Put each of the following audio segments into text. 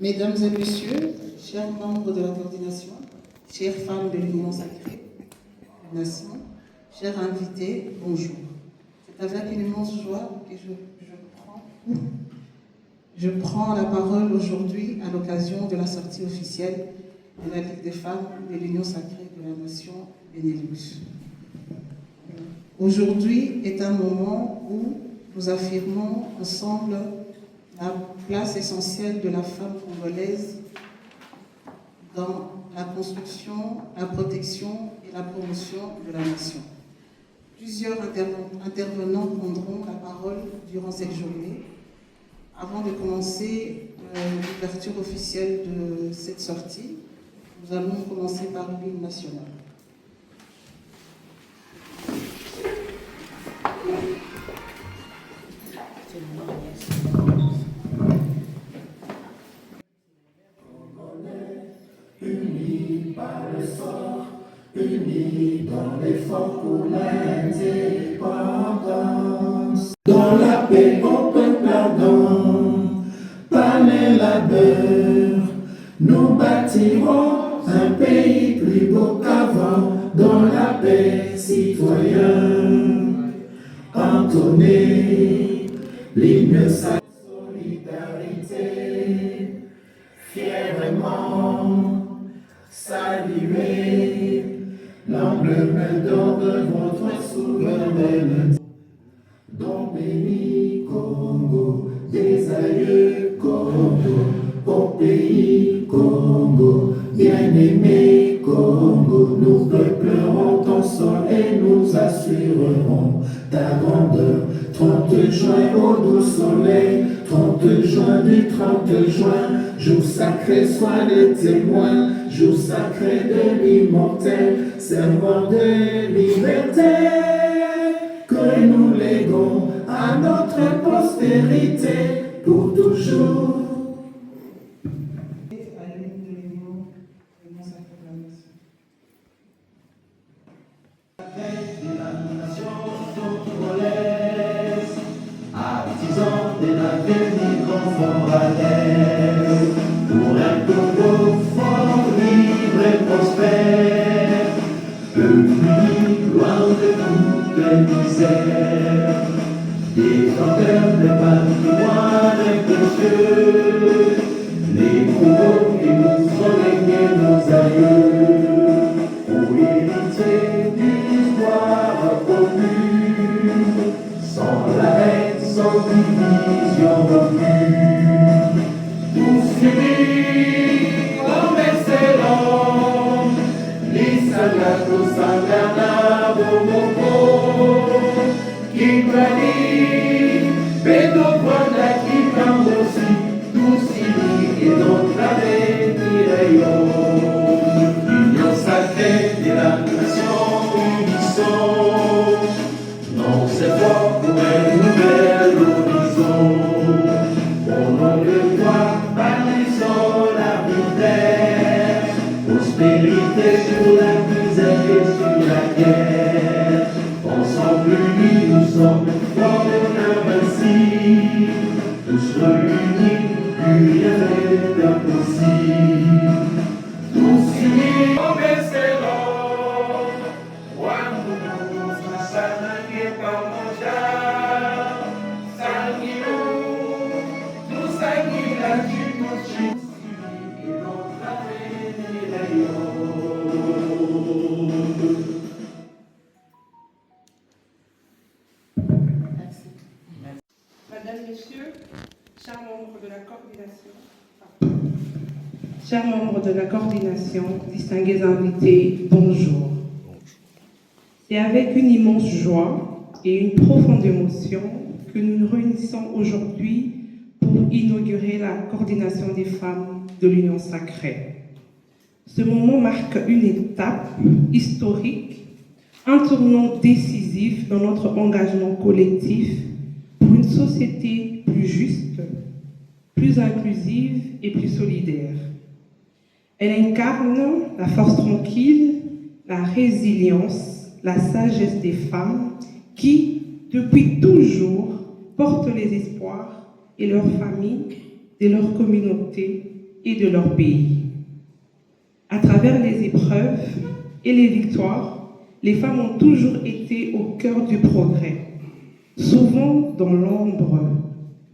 Mesdames et messieurs, chers membres de la coordination, chères femmes de l'Union sacrée, nation, chers invités, bonjour. C'est avec une immense joie que je prends la parole aujourd'hui à l'occasion de la sortie officielle de la Ligue des femmes de l'Union sacrée de la nation Benelux. Aujourd'hui est un moment où nous affirmons ensemble la place essentielle de la femme congolaise dans la construction, la protection et la promotion de la nation. Plusieurs intervenants prendront la parole durant cette journée. Avant de commencer l'ouverture officielle de cette sortie, nous allons commencer par l'hymne national. Unis par le sort, unis dans l'effort pour l'indépendance. Dans la paix au peuple ardent, par les labeurs, nous bâtirons un pays plus beau qu'avant. Dans la paix, citoyens, entonnez l'hymne sacré. Solidarité, fièrement saluer l'emblème d'or de votre souveraineté. Don béni Congo, des aïeux Congo, au pays Congo, bien-aimé Congo, nous peuplerons ton sol et nous assurerons ta grandeur. 30 juin au doux soleil, 30 juin du 30 juin, jour sacré, sois le témoin, jour sacré de l'immortel, serment de liberté, que nous léguons à notre postérité pour toujours. Artisans de l'avenir contemporain, pour un Congo fort, libre et prospère, unis, loin de toutes les misères, défendeurs de patrimoine précieux, les courants qui nous ont légué nos aïeux, pour hériter d'une histoire commune, sans la haine, sans division aucune, tous unis comme excellents, l'Issaga, Tosangana, Bomoko, Kimbali, Pedro Bonda, Kikambosi, tous unis et notre avenir l'union sacrée de la nation unissons. Non, c'est fort pour un nouvel horizon. Au nom de toi, bannissons l'arbitraire, prospérité sur la misère et sur la guerre. Ensemble unis, nous sommes forts et invincibles. Tous réunis, plus rien n'est impossible. Tous unis comme excellents. Mesdames, Messieurs, chers membres de la coordination, distingués invités, bonjour. C'est avec une immense joie et une profonde émotion que nous nous réunissons aujourd'hui pour inaugurer la coordination des femmes de l'Union sacrée. Ce moment marque une étape historique, un tournant décisif dans notre engagement collectif pour une société plus juste, plus inclusive et plus solidaire. Elle incarne la force tranquille, la résilience, la sagesse des femmes qui, depuis toujours, portent les espoirs et leurs familles, de leur communauté et de leur pays. À travers les épreuves et les victoires, les femmes ont toujours été au cœur du progrès, souvent dans l'ombre,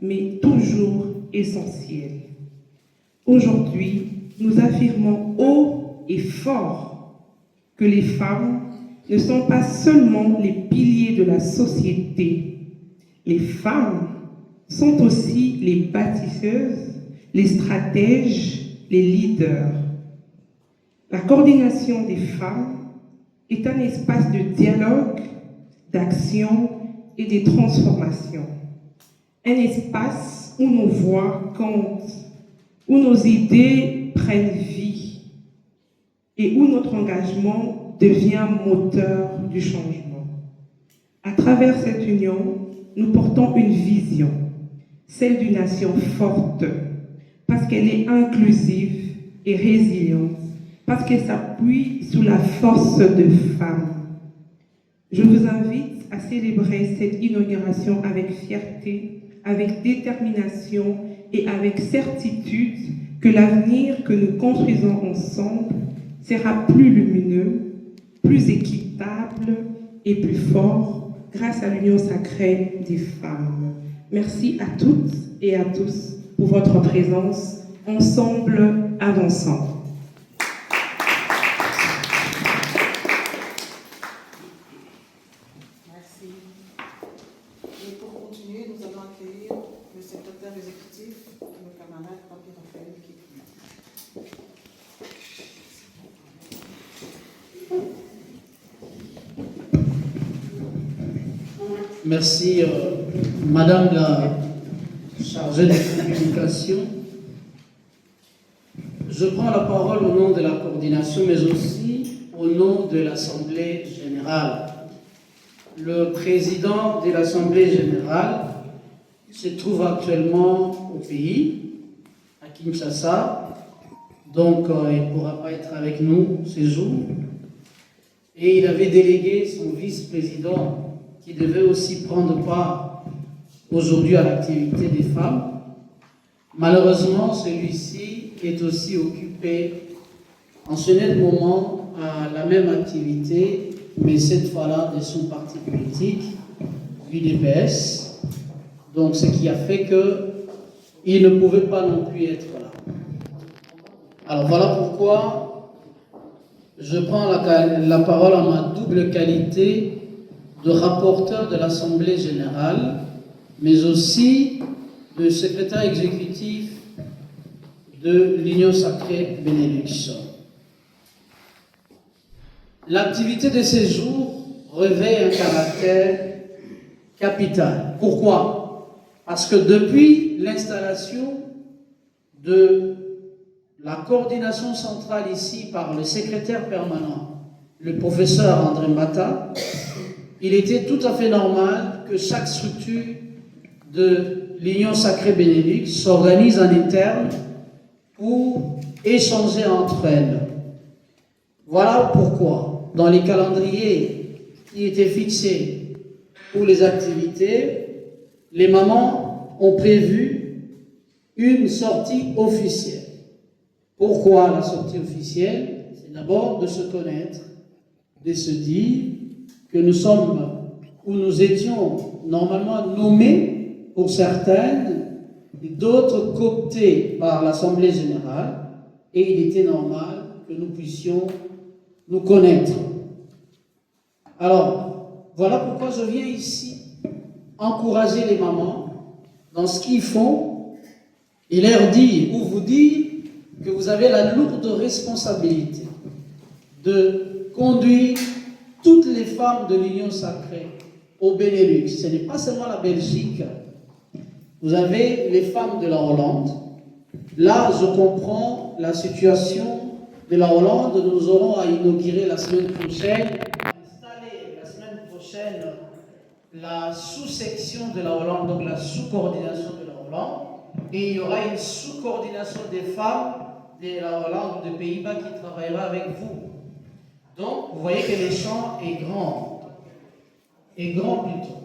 mais toujours essentielles. Aujourd'hui, nous affirmons haut et fort que les femmes ne sont pas seulement les piliers de la société. Les femmes sont aussi les bâtisseuses, les stratèges, les leaders. La coordination des femmes est un espace de dialogue, d'action et de transformation. Un espace où nos voix comptent, où nos idées prennent vie et où notre engagement devient moteur du changement. À travers cette union, nous portons une vision, celle d'une nation forte, parce qu'elle est inclusive et résiliente, parce qu'elle s'appuie sur la force de femmes. Je vous invite à célébrer cette inauguration avec fierté, avec détermination et avec certitude que l'avenir que nous construisons ensemble sera plus lumineux, plus équitable et plus fort grâce à l'union sacrée des femmes. Merci à toutes et à tous pour votre présence. Ensemble, avançons. Merci. Et pour continuer, nous allons accueillir le secrétaire exécutif, le camarade Papi Raphaël Kiki. Merci, Madame la chargée de communication. Je prends la parole au nom de la coordination, mais aussi au nom de l'Assemblée générale. Le président de l'Assemblée générale se trouve actuellement au pays, à Kinshasa, donc il ne pourra pas être avec nous ce jour. Et il avait délégué son vice-président qui devait aussi prendre part aujourd'hui à l'activité des femmes. Malheureusement, celui-ci est aussi occupé en ce net moment à la même activité, mais cette fois-là de son parti politique, l'UDPS. Donc, ce qui a fait qu'il ne pouvait pas non plus être là. Alors, voilà pourquoi je prends la parole en ma double qualité de rapporteur de l'Assemblée générale, mais aussi de secrétaire exécutif de l'Union sacrée Benelux. L'activité de ces jours revêt un caractère capital. Pourquoi? Parce que depuis l'installation de la coordination centrale ici par le secrétaire permanent, le professeur André Mbata, il était tout à fait normal que chaque structure de l'Union sacrée Benelux s'organise en interne pour échanger entre elles. Voilà pourquoi, dans les calendriers qui étaient fixés pour les activités, les mamans ont prévu une sortie officielle. Pourquoi la sortie officielle? C'est d'abord de se connaître, de se dire que nous sommes, ou nous étions normalement nommés pour certaines, d'autres cooptés par l'Assemblée générale, et il était normal que nous puissions nous connaître. Alors, voilà pourquoi je viens ici encourager les mamans dans ce qu'ils font et leur dire, ou vous dire, que vous avez la lourde responsabilité de conduire toutes les femmes de l'Union sacrée au Benelux. Ce n'est pas seulement la Belgique. Vous avez les femmes de la Hollande. Là, je comprends la situation de la Hollande. Nous aurons à inaugurer la semaine prochaine, installer la semaine prochaine la sous-section de la Hollande, donc la sous-coordination de la Hollande. Et il y aura une sous-coordination des femmes de la Hollande ou des Pays-Bas qui travaillera avec vous. Donc, vous voyez que le champ est grand. Est grand plutôt.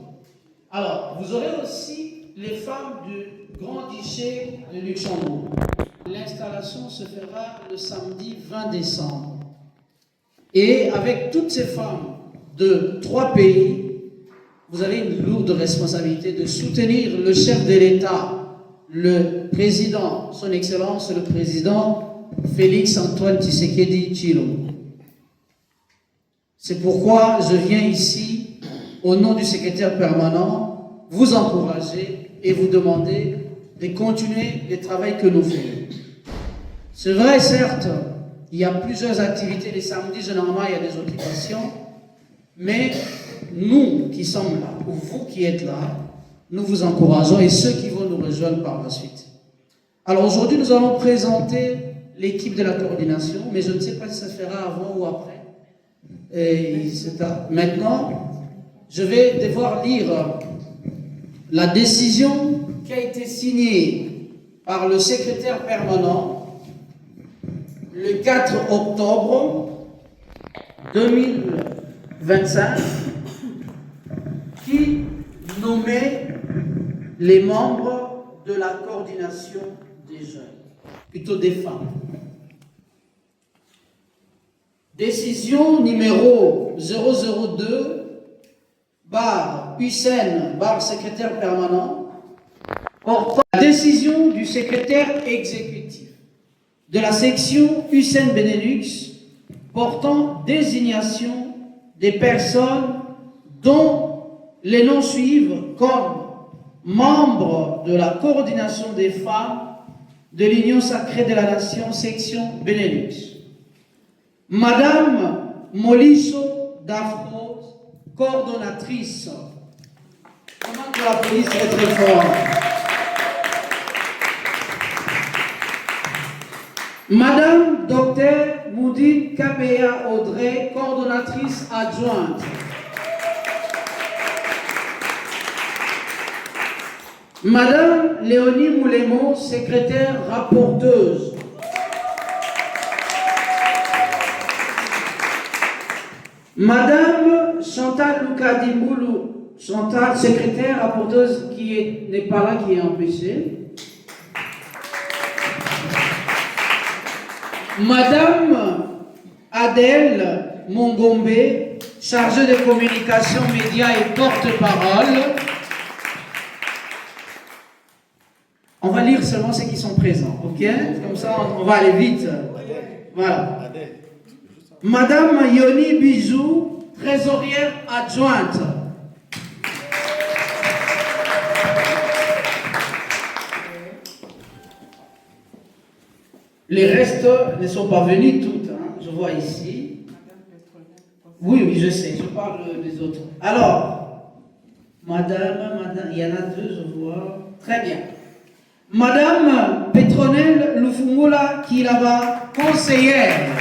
Alors, vous aurez aussi les femmes du Grand Duché de Luxembourg. L'installation se fera le samedi 20 décembre. Et avec toutes ces femmes de 3 pays, vous avez une lourde responsabilité de soutenir le chef de l'État, le président, son Excellence le président Félix Antoine Tshisekedi Tshilombo. C'est pourquoi je viens ici, au nom du secrétaire permanent, vous encourager et vous demander de continuer le travail que nous faisons. C'est vrai, certes, il y a plusieurs activités les samedis, généralement il y a des occupations, mais nous qui sommes là, ou vous qui êtes là, nous vous encourageons et ceux qui vont nous rejoindre par la suite. Alors aujourd'hui, nous allons présenter l'équipe de la coordination, mais je ne sais pas si ça se fera avant ou après. Maintenant, je vais devoir lire la décision qui a été signée par le secrétaire permanent le 4 octobre 2025 qui nommait les membres de la coordination des jeunes, plutôt des femmes. Décision numéro 002 Hussein secrétaire permanent portant la décision du secrétaire exécutif de la section Hussein Benelux portant désignation des personnes dont les noms suivent comme membres de la coordination des femmes de l'Union sacrée de la nation section Benelux. Madame Molisso Dafro, coordonnatrice. Comment que la police est très fort. Madame Dr Moudine Kabea Audrey, coordonnatrice adjointe. Madame Léonie Moulemo, secrétaire rapporteuse. Madame Chantal Loukadimboulou, Chantal, secrétaire rapporteuse qui n'est pas là, qui est empêchée. Madame Adèle Mongombe, chargée de communication, médias et porte-parole. On va lire seulement ceux qui sont présents, ok? Comme ça, on va aller vite. Voilà. Madame Yoni Bijou, trésorière adjointe. Les restes ne sont pas venus toutes, hein. Je vois ici. Oui, je sais, je parle des autres. Alors, madame, il y en a 2, je vois. Très bien. Madame Petronelle Lufumula Kilaba, conseillère.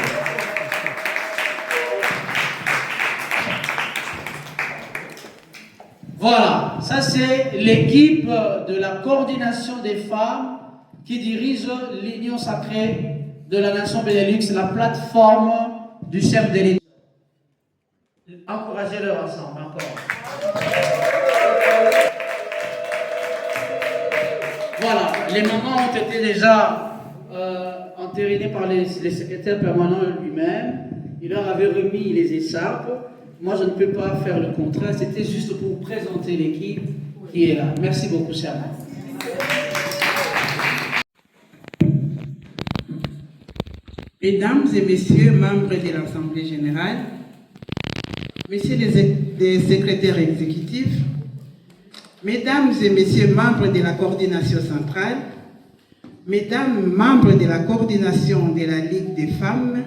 Voilà, ça c'est l'équipe de la coordination des femmes qui dirige l'Union sacrée de la nation Benelux, la plateforme du chef de l'État. Encouragez-leur ensemble, encore. Voilà, les moments ont été déjà entérinés par les secrétaires permanents lui-même. Il leur avait remis les écharpes. Moi, je ne peux pas faire le contraire. C'était juste pour vous présenter l'équipe qui est là. Merci beaucoup, cher maître. Mesdames et messieurs, membres de l'Assemblée générale, messieurs les secrétaires exécutifs, mesdames et messieurs, membres de la coordination centrale, mesdames, membres de la coordination de la Ligue des femmes,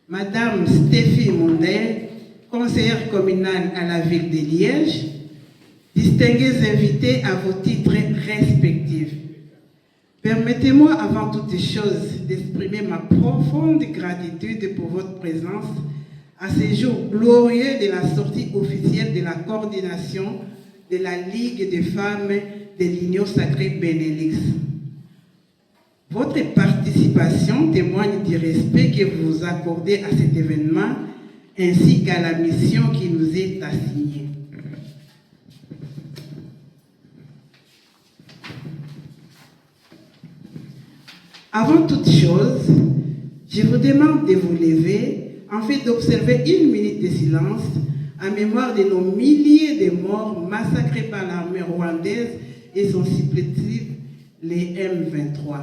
madame Stéphie Mondel, conseillère communale à la ville de Liège, distingués invités à vos titres respectifs. Permettez-moi avant toute chose d'exprimer ma profonde gratitude pour votre présence à ce jour glorieux de la sortie officielle de la coordination de la Ligue des femmes de l'Union sacrée Benelux. Votre participation témoigne du respect que vous accordez à cet événement ainsi qu'à la mission qui nous est assignée. Avant toute chose, je vous demande de vous lever afin d'observer 1 minute de silence en mémoire de nos milliers de morts massacrés par l'armée rwandaise et son supplétif, les M23.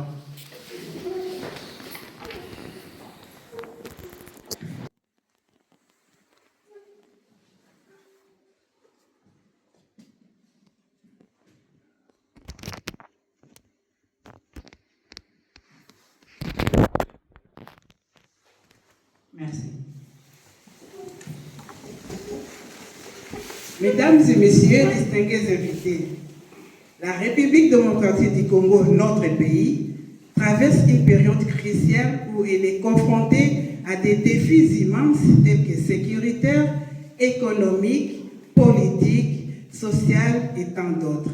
Merci. Mesdames et messieurs, distingués invités, la République démocratique du Congo, notre pays, traverse une période cruciale où elle est confrontée à des défis immenses tels que sécuritaires, économiques, politiques, sociaux et tant d'autres.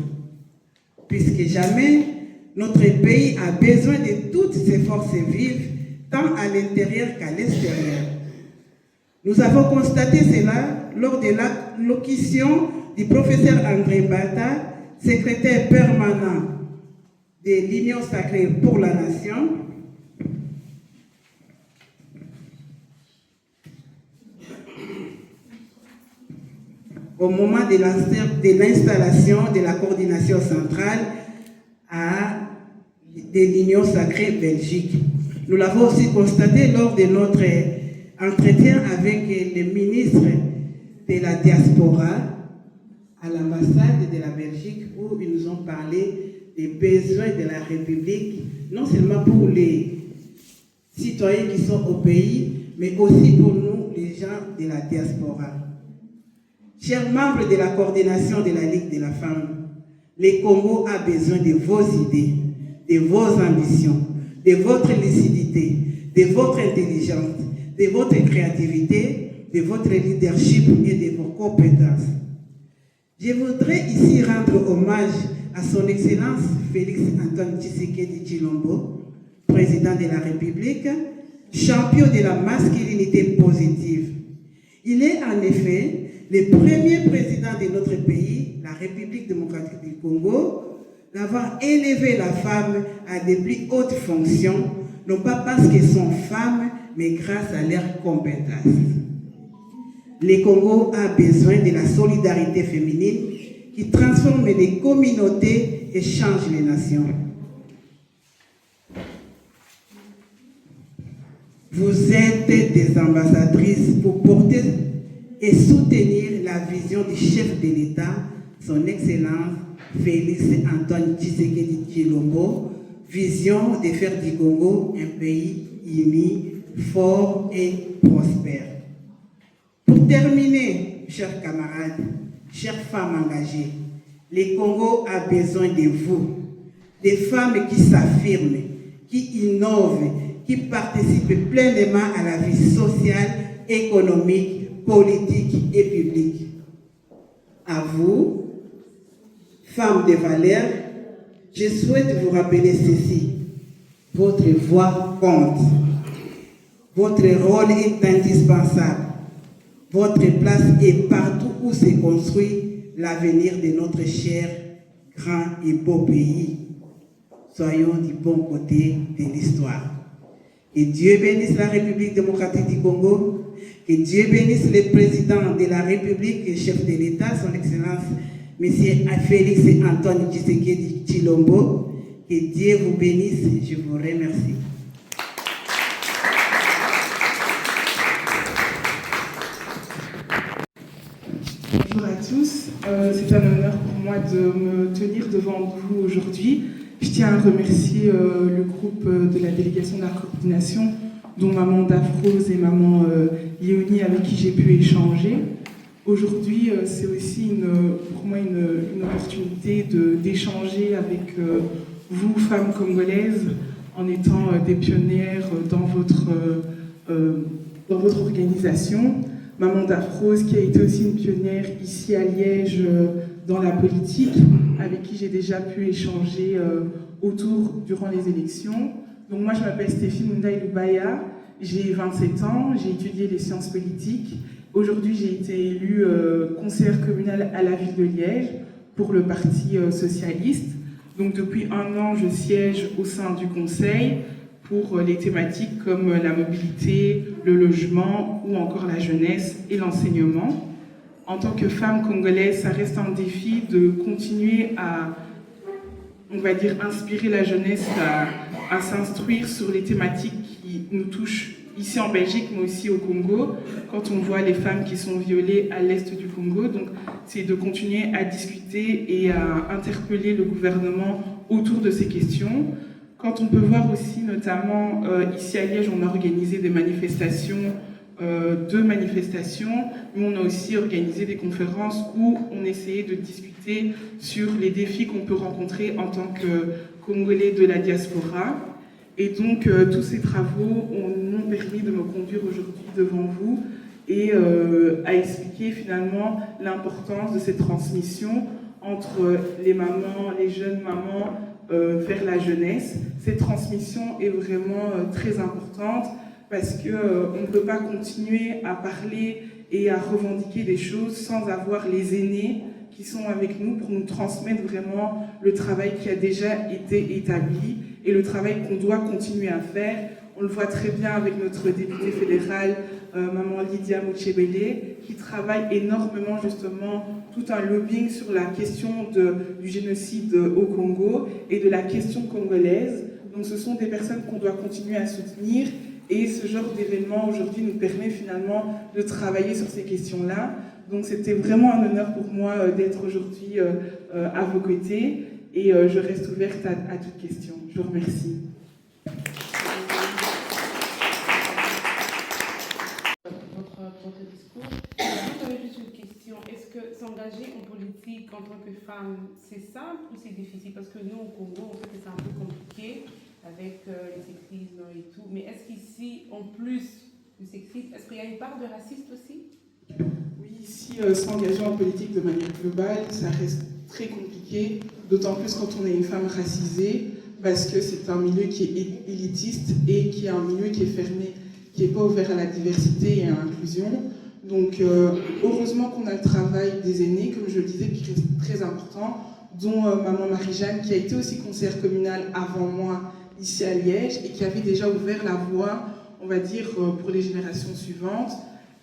Plus que jamais, notre pays a besoin de toutes ses forces vives, tant à l'intérieur qu'à l'extérieur. Nous avons constaté cela lors de l'allocution du professeur André Bata, secrétaire permanent de l'Union sacrée pour la nation, au moment de l'installation de la coordination centrale de l'Union sacrée Belgique. Nous l'avons aussi constaté lors de notre entretien avec le ministre de la diaspora à l'ambassade de la Belgique, où ils nous ont parlé des besoins de la République, non seulement pour les citoyens qui sont au pays, mais aussi pour nous, les gens de la diaspora. Chers membres de la coordination de la Ligue de la Femme, le Congo a besoin de vos idées, de vos ambitions, de votre lucidité, de votre intelligence, de votre créativité, de votre leadership et de vos compétences. Je voudrais ici rendre hommage à son Excellence Félix Antoine Tshisekedi Tshilombo, président de la République, champion de la masculinité positive. Il est en effet le premier président de notre pays, la République démocratique du Congo, d'avoir élevé la femme à des plus hautes fonctions, non pas parce qu'elles sont femmes, mais grâce à leurs compétences. Le Congo a besoin de la solidarité féminine qui transforme les communautés et change les nations. Vous êtes des ambassadrices pour porter et soutenir la vision du chef de l'État, son Excellence Félix Antoine Tshisekedi Tshilombo, vision de faire du Congo un pays uni, fort et prospère. Pour terminer, chers camarades, chères femmes engagées, le Congo a besoin de vous, des femmes qui s'affirment, qui innovent, qui participent pleinement à la vie sociale, économique, politique et publique. À vous, femmes de valeur, je souhaite vous rappeler ceci. Votre voix compte. Votre rôle est indispensable. Votre place est partout où se construit l'avenir de notre cher, grand et beau pays. Soyons du bon côté de l'histoire. Que Dieu bénisse la République démocratique du Congo. Que Dieu bénisse le président de la République et chef de l'État, son Excellence, M. Félix Antoine Tshisekedi Tshilombo. Que Dieu vous bénisse. Je vous remercie. Bonjour à tous, c'est un honneur pour moi de me tenir devant vous aujourd'hui. Je tiens à remercier le groupe de la délégation de la coordination, dont maman Daphrose et maman Léonie, avec qui j'ai pu échanger. Aujourd'hui, c'est aussi pour moi une opportunité d'échanger avec vous, femmes congolaises, en étant des pionnières dans votre organisation. Maman Daphrose, qui a été aussi une pionnière ici à Liège dans la politique, avec qui j'ai déjà pu échanger durant les élections. Donc moi, je m'appelle Stéphie Mundaï Lubaya, j'ai 27 ans, j'ai étudié les sciences politiques. Aujourd'hui, j'ai été élue conseillère communale à la ville de Liège pour le Parti socialiste. Donc depuis 1 an, je siège au sein du conseil. pour les thématiques comme la mobilité, le logement ou encore la jeunesse et l'enseignement. En tant que femme congolaise, ça reste un défi de continuer à, on va dire, inspirer la jeunesse à s'instruire sur les thématiques qui nous touchent ici en Belgique, mais aussi au Congo, quand on voit les femmes qui sont violées à l'est du Congo. Donc, c'est de continuer à discuter et à interpeller le gouvernement autour de ces questions. Quand on peut voir aussi, notamment ici à Liège, on a organisé des manifestations, deux manifestations, mais on a aussi organisé des conférences où on essayait de discuter sur les défis qu'on peut rencontrer en tant que Congolais de la diaspora. Et donc, tous ces travaux m'ont permis de me conduire aujourd'hui devant vous et à expliquer finalement l'importance de cette transmission entre les mamans, les jeunes mamans, vers la jeunesse. Cette transmission est vraiment très importante parce qu'on ne peut pas continuer à parler et à revendiquer des choses sans avoir les aînés qui sont avec nous pour nous transmettre vraiment le travail qui a déjà été établi et le travail qu'on doit continuer à faire. On le voit très bien avec notre députée fédérale, Maman Lydia Muchebele, qui travaille énormément justement tout un lobbying sur la question du génocide au Congo et de la question congolaise. Donc ce sont des personnes qu'on doit continuer à soutenir et ce genre d'événement aujourd'hui nous permet finalement de travailler sur ces questions-là. Donc c'était vraiment un honneur pour moi d'être aujourd'hui à vos côtés et je reste ouverte à toute question. Je vous remercie. Votre discours. J'avais juste une question. Est-ce que s'engager en politique en tant que femme, c'est simple ou c'est difficile? Parce que nous, au Congo, on sait que c'est un peu compliqué avec les sexismes et tout. Mais est-ce qu'ici, en plus du sexisme, est-ce qu'il y a une part de racisme aussi? Oui, ici, s'engager en politique de manière globale, ça reste très compliqué, d'autant plus quand on est une femme racisée, parce que c'est un milieu qui est élitiste et qui est un milieu qui est fermé, qui n'est pas ouvert à la diversité et à l'inclusion. Donc, heureusement qu'on a le travail des aînés, comme je le disais, qui reste très important, dont Maman Marie-Jeanne, qui a été aussi conseillère communale avant moi, ici à Liège, et qui avait déjà ouvert la voie, on va dire, pour les générations suivantes.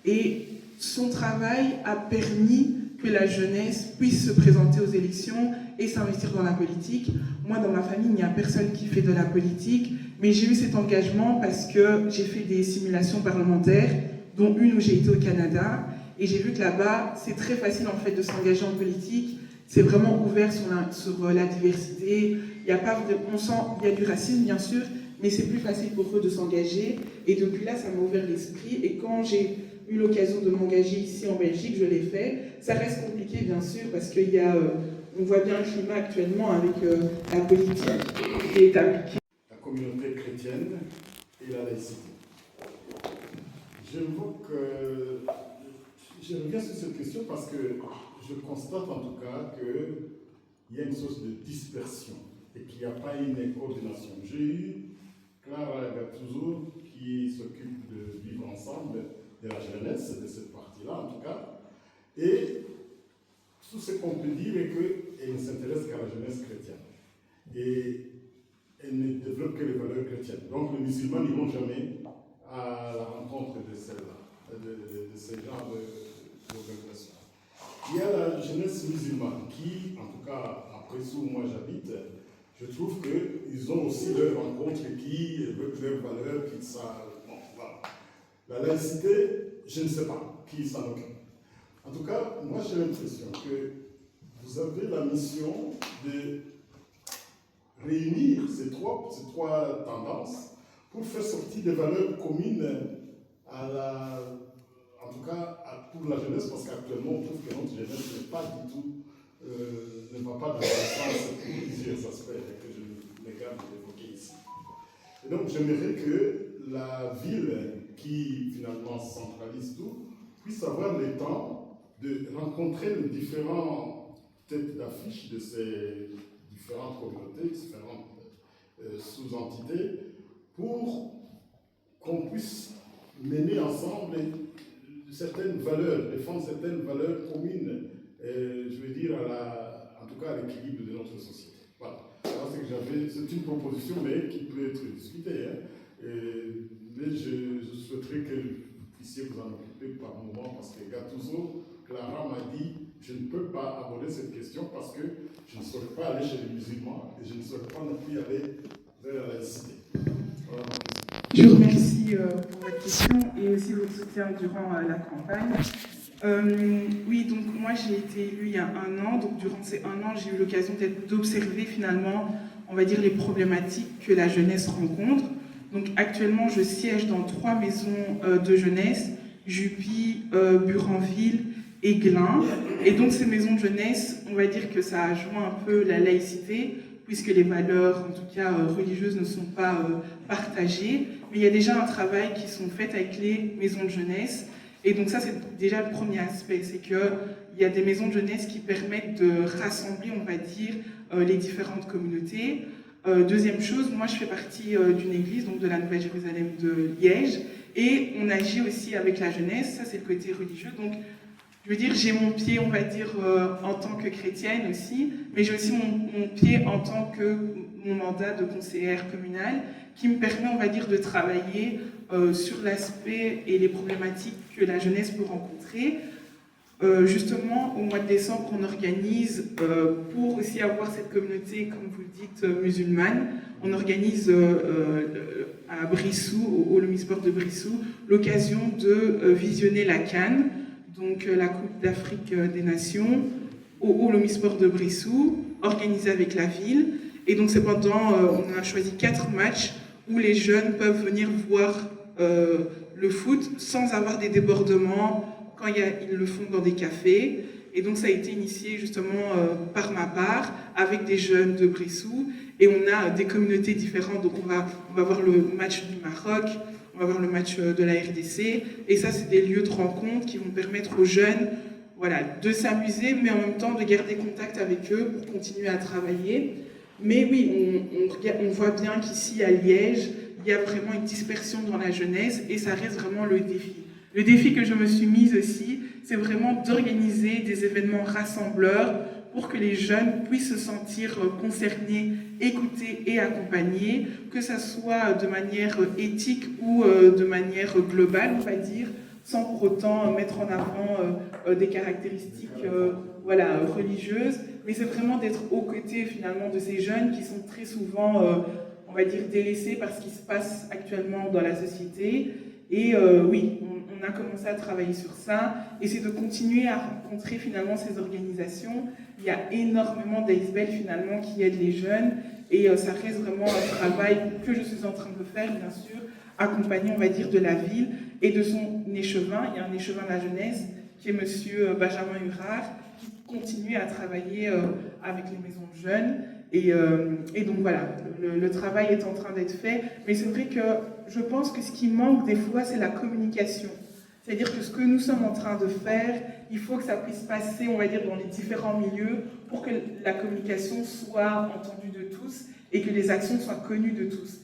Et son travail a permis que la jeunesse puisse se présenter aux élections et s'investir dans la politique. Moi, dans ma famille, il n'y a personne qui fait de la politique, mais j'ai eu cet engagement parce que j'ai fait des simulations parlementaires, dont une où j'ai été au Canada, et j'ai vu que là-bas, c'est très facile en fait de s'engager en politique. C'est vraiment ouvert sur la diversité. Il y a pas, on sent, il y a du racisme bien sûr, mais c'est plus facile pour eux de s'engager. Et depuis là, ça m'a ouvert l'esprit. Et quand j'ai eu l'occasion de m'engager ici en Belgique, je l'ai fait. Ça reste compliqué bien sûr parce qu'il y a, on voit bien le climat actuellement avec la politique qui est appliquée. La communauté chrétienne et la laïcité. Je reviens sur cette question parce que je constate en tout cas qu'il y a une sorte de dispersion et qu'il n'y a pas une coordination. J'ai eu Clara Gattuso qui s'occupe de vivre ensemble, de la jeunesse, de cette partie-là en tout cas, et tout ce qu'on peut dire est qu'elle ne s'intéresse qu'à la jeunesse chrétienne. Et elle ne développe que les valeurs chrétiennes. Donc les musulmans n'iront jamais à la rencontre de celle-là, de ce genre d'organisation. Il y a la jeunesse musulmane qui, en tout cas, après où moi j'habite, je trouve qu'ils ont aussi leurs rencontres qui évoquent leurs valeurs, qui savent. Bon, voilà. La laïcité, je ne sais pas qui s'en occupe. En tout cas, moi j'ai l'impression que vous avez la mission de réunir ces trois tendances pour faire sortir des valeurs communes en tout cas pour la jeunesse, parce qu'actuellement on trouve que notre jeunesse n'est pas du tout, ne va pas dans le sens pour plusieurs aspects que je me garde d'évoquer ici. Et donc j'aimerais que la ville qui finalement centralise tout puisse avoir le temps de rencontrer les différentes têtes d'affiche de ces différentes communautés, différentes sous-entités, pour qu'on puisse mener ensemble certaines valeurs, défendre certaines valeurs communes, je veux dire, en tout cas à l'équilibre de notre société. Voilà. Alors, c'est que c'est une proposition, mais qui peut être discutée. Hein. Mais je souhaiterais que vous puissiez vous en occuper par moment, parce que Gattuso, Clara m'a dit, je ne peux pas aborder cette question parce que je ne souhaite pas aller chez les musulmans et je ne souhaite pas non plus aller vers la laïcité. Voilà. Je vous remercie pour votre question et aussi votre soutien durant la campagne. Oui, donc moi j'ai été élue il y a 1 an, donc durant ces 1 an j'ai eu l'occasion d'observer finalement, on va dire, les problématiques que la jeunesse rencontre. Donc actuellement je siège dans 3 maisons de jeunesse, Jupy, Buranville et Glin. Et donc ces maisons de jeunesse, on va dire que ça a joint un peu la laïcité, puisque les valeurs, en tout cas religieuses, ne sont pas partagées. Mais il y a déjà un travail qui sont fait avec les maisons de jeunesse. Et donc ça, c'est déjà le premier aspect, c'est qu'il y a des maisons de jeunesse qui permettent de rassembler, on va dire, les différentes communautés. Deuxième chose, moi je fais partie d'une église, donc de la Nouvelle Jérusalem de Liège, et on agit aussi avec la jeunesse, ça c'est le côté religieux. Donc je veux dire, j'ai mon pied, on va dire, en tant que chrétienne aussi, mais j'ai aussi mon pied en tant que mon mandat de conseillère communale qui me permet, on va dire, de travailler sur l'aspect et les problématiques que la jeunesse peut rencontrer. Justement, au mois de décembre, on organise, pour aussi avoir cette communauté, comme vous le dites, musulmane, on organise à Brissou, au Lomisport de Brissou, l'occasion de visionner la CAN, donc la Coupe d'Afrique des Nations, au Lomisport de Brissou, organisée avec la ville. Et donc c'est pendant, on a choisi 4 matchs où les jeunes peuvent venir voir le foot sans avoir des débordements quand ils le font dans des cafés. Et donc ça a été initié justement par ma part avec des jeunes de Brissou. Et on a des communautés différentes, donc on va voir le match du Maroc, on va voir le match de la RDC. Et ça, c'est des lieux de rencontre qui vont permettre aux jeunes, voilà, de s'amuser, mais en même temps de garder contact avec eux pour continuer à travailler. Mais oui, on voit bien qu'ici à Liège, il y a vraiment une dispersion dans la jeunesse et ça reste vraiment le défi. Le défi que je me suis mise aussi, c'est vraiment d'organiser des événements rassembleurs pour que les jeunes puissent se sentir concernés, écoutés et accompagnés, que ça soit de manière éthique ou de manière globale, on va dire, sans pour autant mettre en avant des caractéristiques religieuses. Mais c'est vraiment d'être aux côtés finalement de ces jeunes qui sont très souvent, on va dire, délaissés par ce qui se passe actuellement dans la société. Et oui, on a commencé à travailler sur ça, et c'est de continuer à rencontrer finalement ces organisations. Il y a énormément d'ASBL finalement qui aident les jeunes, et ça reste vraiment un travail que je suis en train de faire, bien sûr, accompagné, on va dire, de la ville et de son échevin. Il y a un échevin de la jeunesse qui est monsieur Benjamin Hurard, qui continue à travailler avec les maisons de jeunes. Et donc voilà, le travail est en train d'être fait, mais c'est vrai que je pense que ce qui manque des fois, c'est la communication. C'est-à-dire que ce que nous sommes en train de faire, il faut que ça puisse passer, on va dire, dans les différents milieux pour que la communication soit entendue de tous et que les actions soient connues de tous.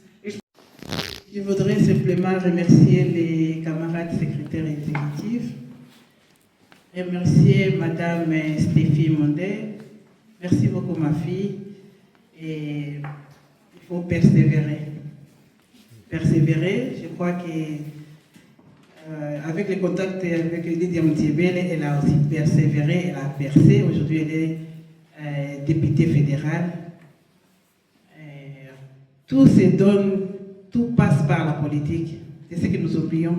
Je voudrais simplement remercier les camarades secrétaires exécutifs, remercier Madame Stéphie Mondet. Merci beaucoup, ma fille. Et il faut persévérer. Persévérer, je crois que avec les contacts avec Lydia Moutiébel, elle a aussi persévéré, elle a percé. Aujourd'hui, elle est députée fédérale. Tout se donne, tout passe par la politique. C'est ce que nous oublions.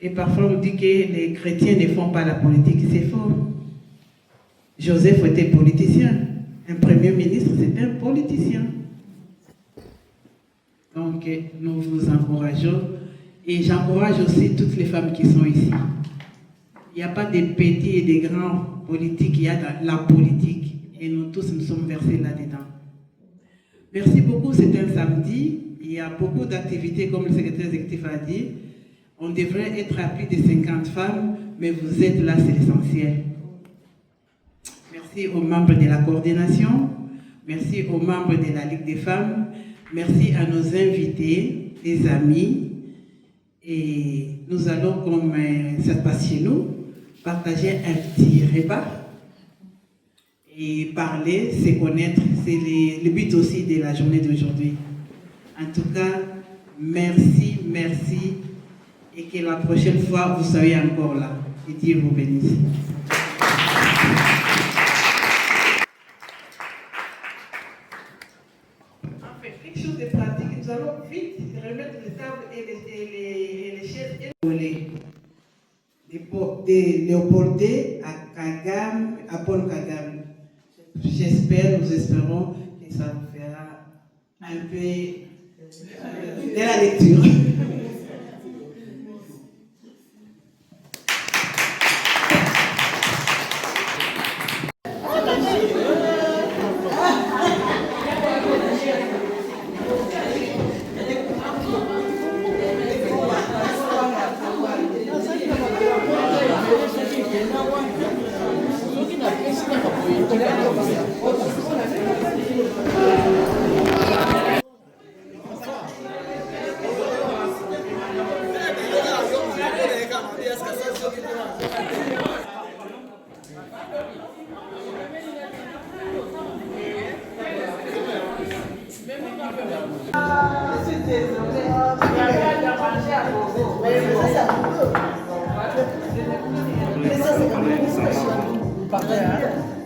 Et parfois, on dit que les chrétiens ne font pas la politique. C'est faux. Joseph était politicien. Un premier ministre, c'est un politicien. Donc, nous vous encourageons. Et j'encourage aussi toutes les femmes qui sont ici. Il n'y a pas de petits et de grands politiques, il y a la politique. Et nous tous, nous sommes versés là-dedans. Merci beaucoup, c'est un samedi. Il y a beaucoup d'activités, comme le secrétaire exécutif a dit. On devrait être à plus de 50 femmes, mais vous êtes là, c'est l'essentiel. Merci aux membres de la coordination. Merci aux membres de la Ligue des femmes. Merci à nos invités, les amis. Et nous allons, comme ça se passe chez nous, partager un petit repas. Et parler, c'est connaître, c'est le but aussi de la journée d'aujourd'hui. En tout cas, merci, merci, et que la prochaine fois, vous soyez encore là. Et Dieu vous bénisse. Enfin, quelque chose de pratique, nous allons vite remettre les tables et les chaises et de Léopoldé à Kagame, à Paul Kagame. J'espère, nous espérons que ça vous fera un peu de la lecture.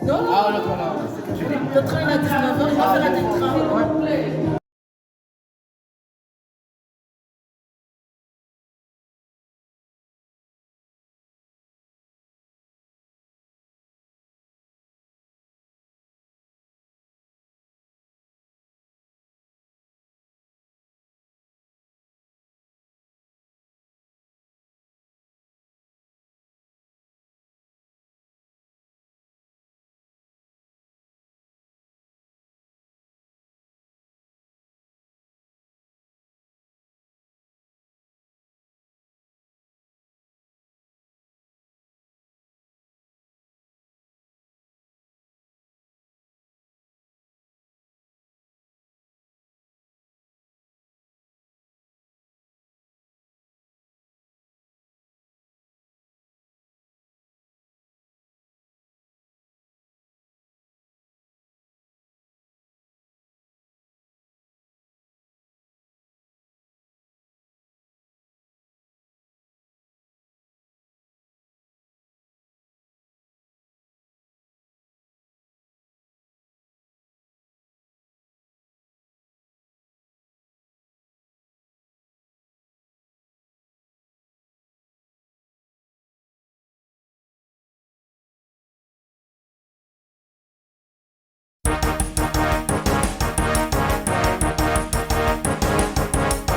Non, le train il a 19h, il va faire un train.